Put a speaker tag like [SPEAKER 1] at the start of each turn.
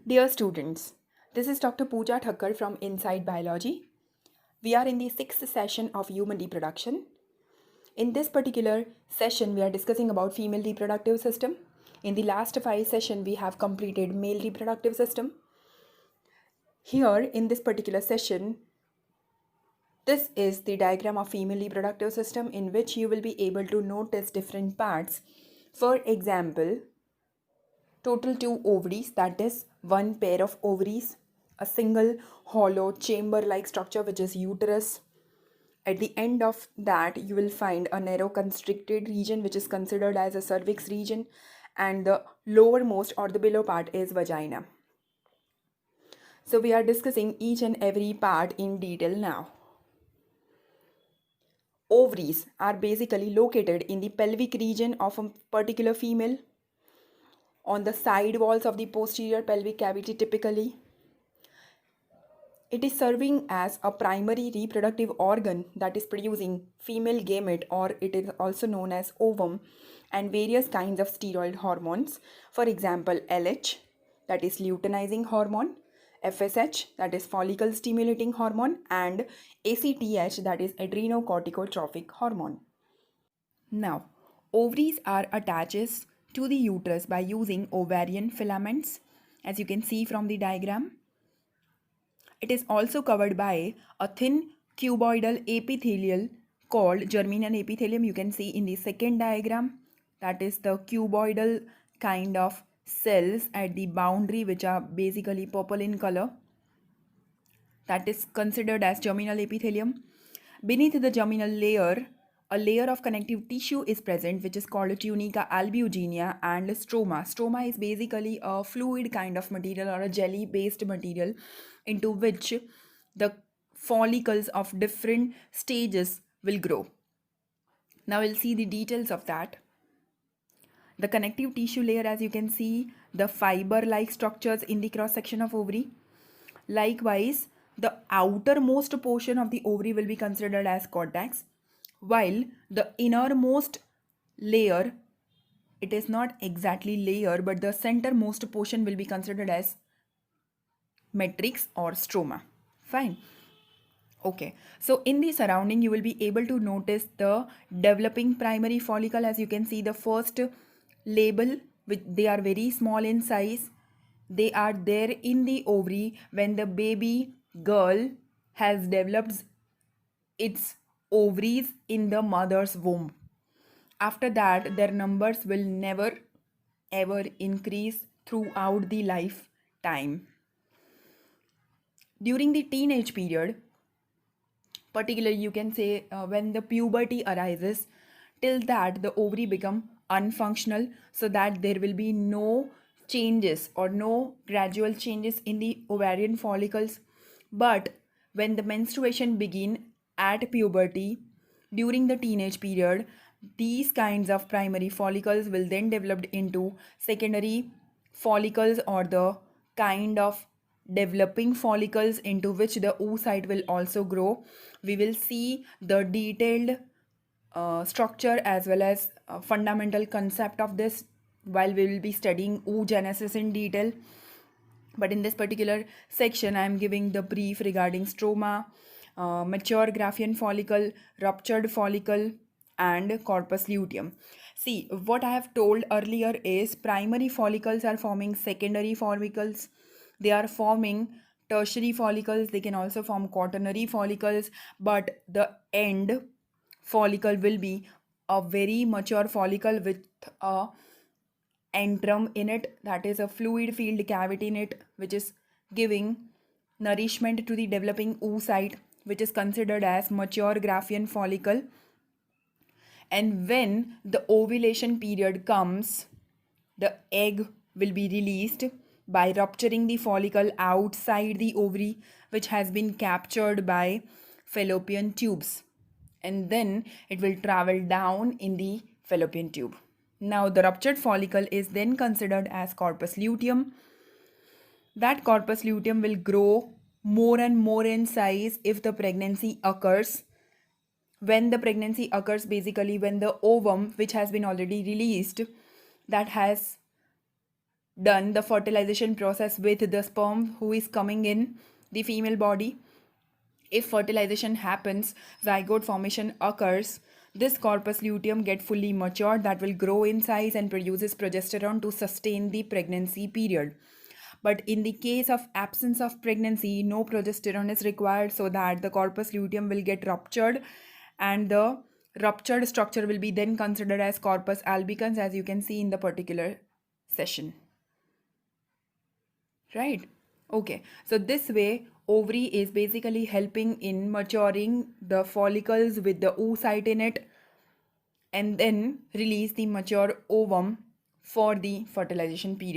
[SPEAKER 1] Dear students, this is Dr. Pooja Thakkar from Inside Biology. We are in the sixth session of human reproduction. In this particular session, we are discussing about female reproductive system. In the last five sessions, we have completed male reproductive system. Here, in this particular session, this is the diagram of female reproductive system in which you will be able to notice different parts. For example, total two ovaries, that is one pair of ovaries, a single hollow chamber like structure which is uterus. At the end of that, you will find a narrow constricted region which is considered as a cervix region, and the lowermost or the below part is vagina. So we are discussing each and every part in detail now. Ovaries are basically located in the pelvic region of a particular female, on the side walls of the posterior pelvic cavity typically. It is serving as a primary reproductive organ that is producing female gamete, or it is also known as ovum, and various kinds of steroid hormones. For example, LH, that is luteinizing hormone, FSH, that is follicle stimulating hormone, and ACTH, that is adrenocorticotropic hormone. Now, ovaries are attached to the uterus by using ovarian filaments, as you can see from the diagram. It is also covered by a thin cuboidal epithelial called germinal epithelium. You can see in the second diagram, that is the cuboidal kind of cells at the boundary which are basically purple in color. That is considered as germinal epithelium. Beneath the germinal layer, a layer of connective tissue is present which is called tunica albuginea and stroma. Stroma is basically a fluid kind of material or a jelly based material into which the follicles of different stages will grow. Now we'll see the details of that. The connective tissue layer, as you can see, the fiber like structures in the cross section of ovary. Likewise, the outermost portion of the ovary will be considered as cortex, while the innermost layer, it is not exactly layer, but the centermost portion will be considered as matrix or stroma. Fine. Okay, so in the surrounding, you will be able to notice the developing primary follicle. As you can see, the first label, which they are very small in size. They are there in the ovary when the baby girl has developed its ovaries in the mother's womb. After that, their numbers will never ever increase throughout the lifetime. During the teenage period, particularly you can say when the puberty arises, till that the ovary become unfunctional, so that there will be no changes or no gradual changes in the ovarian follicles. But when the menstruation begin at puberty, during the teenage period, these kinds of primary follicles will then develop into secondary follicles, or the kind of developing follicles into which the oocyte will also grow. We will see the detailed structure as well as fundamental concept of this while we will be studying oogenesis in detail. But in this particular section, I am giving the brief regarding stroma, mature Graafian follicle, ruptured follicle, and corpus luteum. See, what I have told earlier is primary follicles are forming secondary follicles. They are forming tertiary follicles. They can also form quaternary follicles, but the end follicle will be a very mature follicle with a antrum in it, that is a fluid filled cavity in it, which is giving nourishment to the developing oocyte, which is considered as mature Graafian follicle. And when the ovulation period comes, the egg will be released by rupturing the follicle outside the ovary, which has been captured by fallopian tubes, and then it will travel down in the fallopian tube. Now, the ruptured follicle is then considered as corpus luteum. That corpus luteum will grow more and more in size if the pregnancy occurs. When the pregnancy occurs, basically when the ovum, which has been already released, that has done the fertilization process with the sperm who is coming in the female body. If fertilization happens, zygote formation occurs. This corpus luteum get fully matured, that will grow in size and produces progesterone to sustain the pregnancy period. But in the case of absence of pregnancy, no progesterone is required, so that the corpus luteum will get ruptured, and the ruptured structure will be then considered as corpus albicans, as you can see in the particular session. Right? Okay, so this way ovary is basically helping in maturing the follicles with the oocyte in it, and then release the mature ovum for the fertilization period.